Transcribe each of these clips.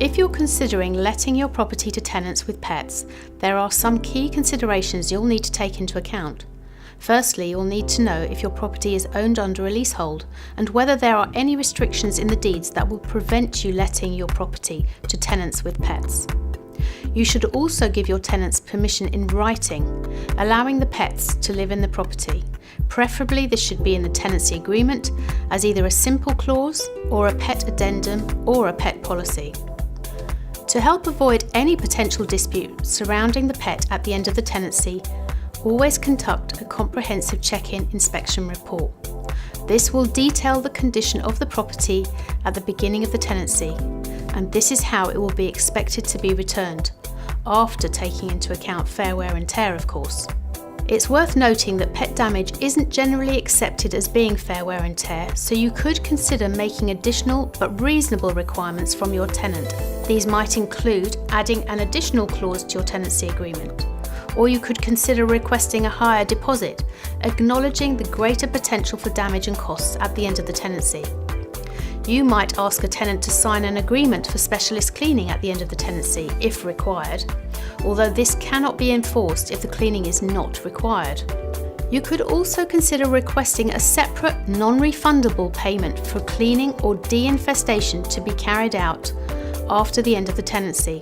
If you're considering letting your property to tenants with pets, there are some key considerations you'll need to take into account. Firstly, you'll need to know if your property is owned under a leasehold and whether there are any restrictions in the deeds that will prevent you letting your property to tenants with pets. You should also give your tenants permission in writing, allowing the pets to live in the property. Preferably this should be in the tenancy agreement as either a simple clause or a pet addendum or a pet policy. To help avoid any potential dispute surrounding the pet at the end of the tenancy, always conduct a comprehensive check-in inspection report. This will detail the condition of the property at the beginning of the tenancy, and this is how it will be expected to be returned, after taking into account fair wear and tear, of course. It's worth noting that pet damage isn't generally accepted as being fair wear and tear, so you could consider making additional but reasonable requirements from your tenant. These might include adding an additional clause to your tenancy agreement, or you could consider requesting a higher deposit, acknowledging the greater potential for damage and costs at the end of the tenancy. You might ask a tenant to sign an agreement for specialist cleaning at the end of the tenancy, if required, although this cannot be enforced if the cleaning is not required. You could also consider requesting a separate, non-refundable payment for cleaning or de-infestation to be carried out after the end of the tenancy.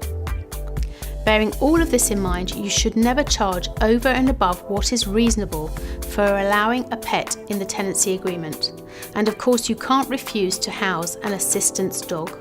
Bearing all of this in mind, you should never charge over and above what is reasonable for allowing a pet in the tenancy agreement. And of course, you can't refuse to house an assistance dog.